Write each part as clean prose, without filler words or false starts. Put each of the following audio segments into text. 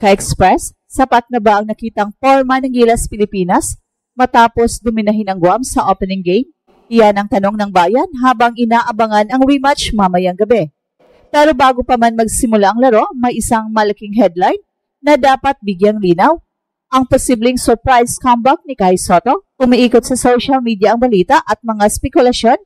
Ka-Express, sapat na ba ang nakitang forma ng Gilas Pilipinas matapos dominahin ang Guam sa opening game? Iyan ang tanong ng bayan habang inaabangan ang rematch mamayang gabi. Pero bago pa man magsimula ang laro, may isang malaking headline na dapat bigyang linaw. Ang posibleng surprise comeback ni Kai Sotto. Umiikot sa social media ang balita at mga spekulasyon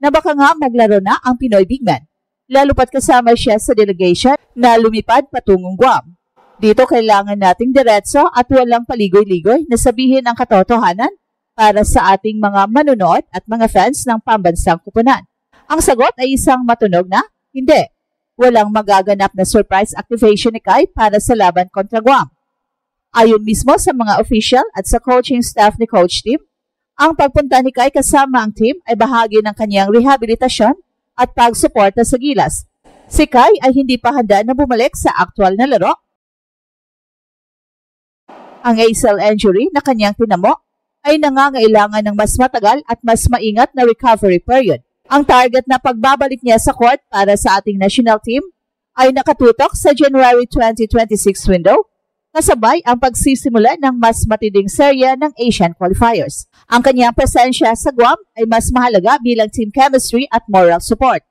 na baka nga maglaro na ang Pinoy big man. Lalo pat kasama siya sa delegation na lumipad patungong Guam. Dito kailangan nating diretso at walang paligoy-ligoy na sabihin ang katotohanan para sa ating mga manonood at mga fans ng pambansang kupunan. Ang sagot ay isang matunog na hindi. Walang magaganap na surprise activation ni Kai para sa laban kontra Guam. Ayon mismo sa mga official at sa coaching staff ni Coach Tim, ang pagpunta ni Kai kasama ang team ay bahagi ng kanyang rehabilitasyon at pagsuporta sa Gilas. Si Kai ay hindi pa handa na bumalik sa aktual na laro. Ang ACL injury na kanyang tinamo ay nangangailangan ng mas matagal at mas maingat na recovery period. Ang target na pagbabalik niya sa court para sa ating national team ay nakatutok sa January 2026 window, kasabay ang pagsisimula ng mas matinding serya ng Asian qualifiers. Ang kanyang presensya sa Guam ay mas mahalaga bilang team chemistry at moral support.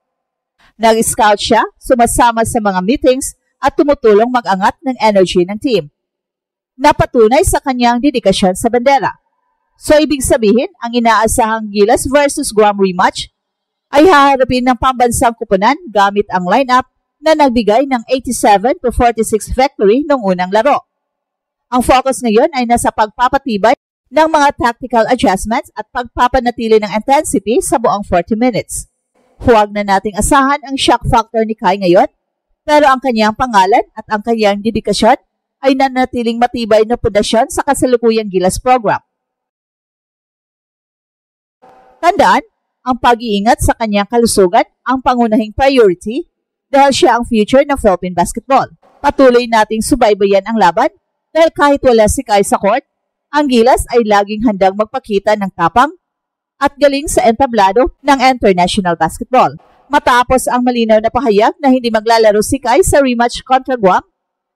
Nag-scout siya, sumasama sa mga meetings at tumutulong mag-angat ng energy ng team. Napatunay sa kanyang dedikasyon sa bandera. So ibig sabihin, ang inaasahang Gilas versus Guam rematch ay haharapin ng pambansang kupunan gamit ang lineup na nagbigay ng 87-46 victory noong unang laro. Ang focus ngayon ay nasa pagpapatibay ng mga tactical adjustments at pagpapanatili ng intensity sa buong 40 minutes. Huwag na nating asahan ang shock factor ni Kai ngayon, pero ang kanyang pangalan at ang kanyang dedikasyon ay nanatiling matibay na pundasyon sa kasalukuyang Gilas program. Tandaan, ang pag-iingat sa kanyang kalusugan ang pangunahing priority dahil siya ang future ng Philippine basketball. Patuloy nating subaybayan ang laban dahil kahit wala si Kai sa court, ang Gilas ay laging handang magpakita ng tapang at galing sa entablado ng international basketball. Matapos ang malinaw na pahayag na hindi maglalaro si Kai sa rematch kontra Guam,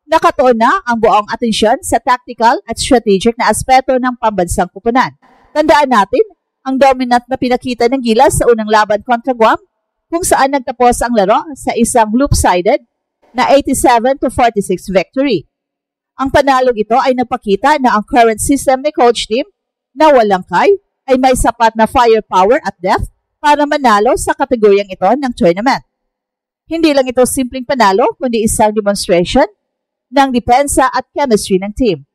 nakatuon na ang buong atensyon sa tactical at strategic na aspeto ng pambansang kupunan. Tandaan natin, ang dominant na pinakita ng Gilas sa unang laban kontra Guam, kung saan nagtapos ang laro sa isang loop-sided na 87-46 victory. Ang panalong ito ay nagpakita na ang current system ni Coach Tim na walang Kai ay may sapat na firepower at depth para manalo sa kategoryang ito ng tournament. Hindi lang ito simpleng panalo kundi isang demonstration ng depensa at chemistry ng team.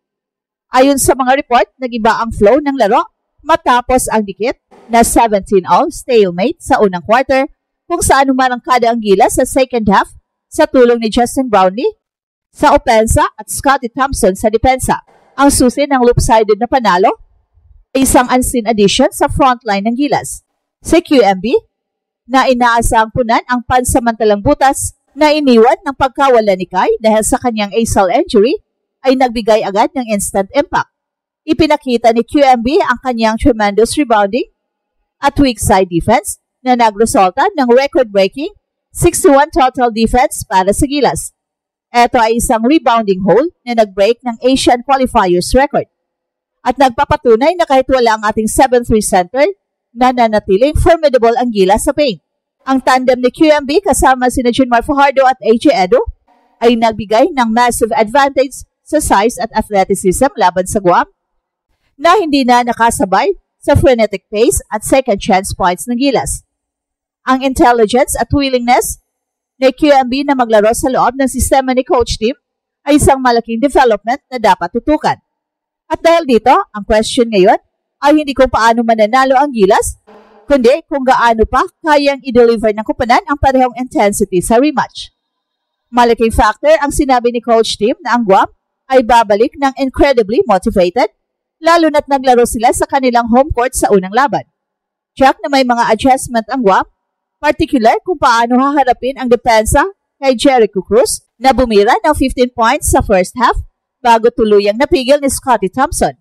Ayon sa mga report, nag-iba ang flow ng laro matapos ang dikit na 17-all stalemate sa unang quarter kung saan umarangkada ang Gilas sa second half sa tulong ni Justin Brownlee sa opensa at Scotty Thompson sa depensa. Ang susi ng loop-sided na panalo ay isang unseen addition sa frontline ng Gilas. Si QMB na inaasahang punan ang pansamantalang butas na iniwan ng pagkawala ni Kai dahil sa kanyang ACL injury ay nagbigay agad ng instant impact. Ipinakita ni QMB ang kanyang tremendous rebounding at weak side defense na nagresulta ng record-breaking 61 total defense para sa Gilas. Ito ay isang rebounding hole na nag-break ng Asian qualifiers record at nagpapatunay na kahit wala ang ating 7-3 center, nananatiling formidable ang Gilas sa paint. Ang tandem ni QMB kasama sina Junmar Fajardo at AJ Edo ay nagbigay ng massive advantage sa size at athleticism laban sa Guam na hindi na nakasabay sa frenetic pace at second chance points ng Gilas. Ang intelligence at willingness ni QMB na maglaro sa loob ng sistema ni Coach Tim ay isang malaking development na dapat tutukan. At dahil dito, ang question ngayon ay hindi kung paano mananalo ang Gilas, kundi kung gaano pa kayang i-deliver ng kupunan ang parehong intensity sa rematch. Malaking factor ang sinabi ni Coach Tim na ang Guam ay babalik ng incredibly motivated, lalo na't naglaro sila sa kanilang home court sa unang laban. Check na may mga adjustment ang Guam, particular kung paano haharapin ang depensa kay Jericho Cruz na bumira ng 15 points sa first half bago tuluyang napigil ni Scotty Thompson.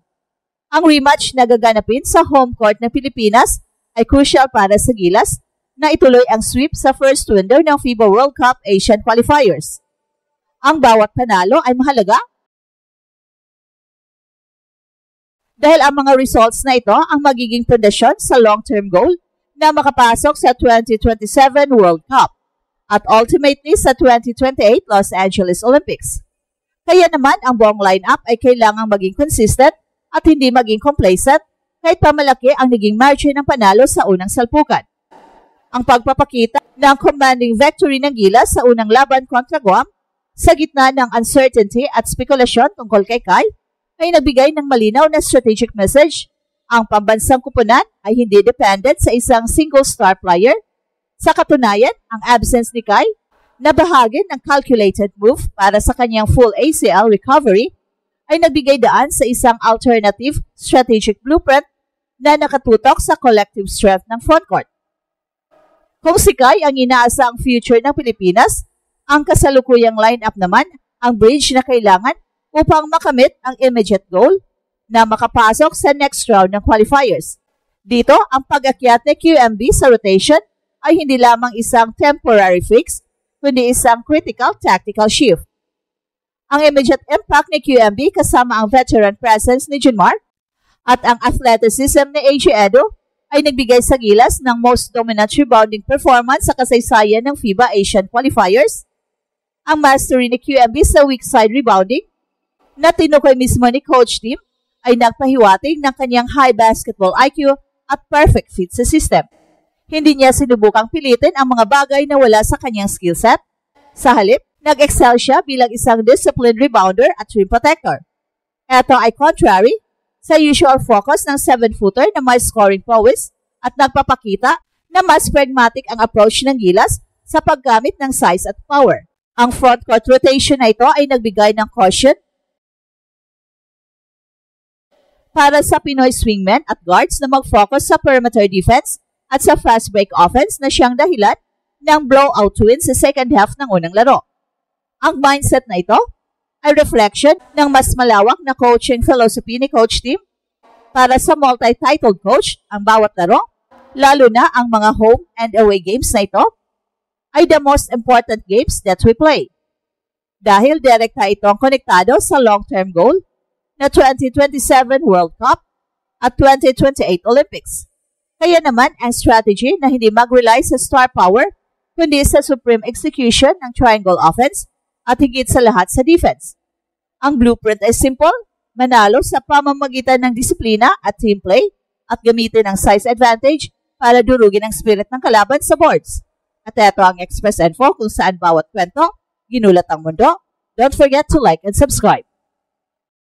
Ang rematch na gaganapin sa home court ng Pilipinas ay crucial para sa Gilas na ituloy ang sweep sa first window ng FIBA World Cup Asian qualifiers. Ang bawat panalo ay mahalaga Dahil ang mga results na ito ang magiging pundasyon sa long-term goal na makapasok sa 2027 World Cup at ultimately sa 2028 Los Angeles Olympics. Kaya naman ang buong lineup ay kailangang maging consistent at hindi maging complacent kahit pamalaki ang naging margin ng panalo sa unang salpukan. Ang pagpapakita ng commanding victory ng Gilas sa unang laban kontra Guam sa gitna ng uncertainty at spekulasyon tungkol kay Kai ay nagbigay ng malinaw na strategic message. Ang pambansang kupunan ay hindi dependent sa isang single star player. Sa katunayan, ang absence ni Kai na bahagi ng calculated move para sa kanyang full ACL recovery ay nagbigay daan sa isang alternative strategic blueprint na nakatutok sa collective strength ng frontcourt. Kung si Kai ang inaasang future ng Pilipinas, ang kasalukuyang lineup naman ang bridge na kailangan upang makamit ang immediate goal na makapasok sa next round ng qualifiers. Dito, ang pag-akyat ni QMB sa rotation ay hindi lamang isang temporary fix, kundi isang critical tactical shift. Ang immediate impact ni QMB kasama ang veteran presence ni Junmar at ang athleticism ni AJ Edo ay nagbigay sa Gilas ng most dominant rebounding performance sa kasaysayan ng FIBA Asian Qualifiers. Ang mastery ni QMB sa weak side rebounding na tinukoy mismo ni Coach Tim ay nagpahiwatig ng kanyang high basketball IQ at perfect fit sa system. Hindi niya sinubukang pilitin ang mga bagay na wala sa kanyang skill set. Sa halip, nag-excel siya bilang isang disciplined rebounder at rim protector. Ito ay contrary sa usual focus ng 7-footer na may scoring prowess at nagpapakita na mas pragmatic ang approach ng Gilas sa paggamit ng size at power. Ang frontcourt rotation na ito ay nagbigay ng caution para sa Pinoy swingmen at guards na mag-focus sa perimeter defense at sa fast break offense na siyang dahilan ng blowout win sa second half ng unang laro. Ang mindset na ito ay reflection ng mas malawak na coaching philosophy ni Coach Tim para sa multi-titled coach ang bawat laro, lalo na ang mga home and away games na ito ay the most important games that we play. Dahil direkta itong konektado sa long-term goal na 2027 World Cup at 2028 Olympics. Kaya naman ang strategy na hindi mag-rely sa star power kundi sa supreme execution ng triangle offense at higit sa lahat sa defense. Ang blueprint ay simple, manalo sa pamamagitan ng disiplina at team play at gamitin ang size advantage para durugin ang spirit ng kalaban sa boards. At ito ang Express Info kung saan bawat kwento, ginulat ang mundo. Don't forget to like and subscribe.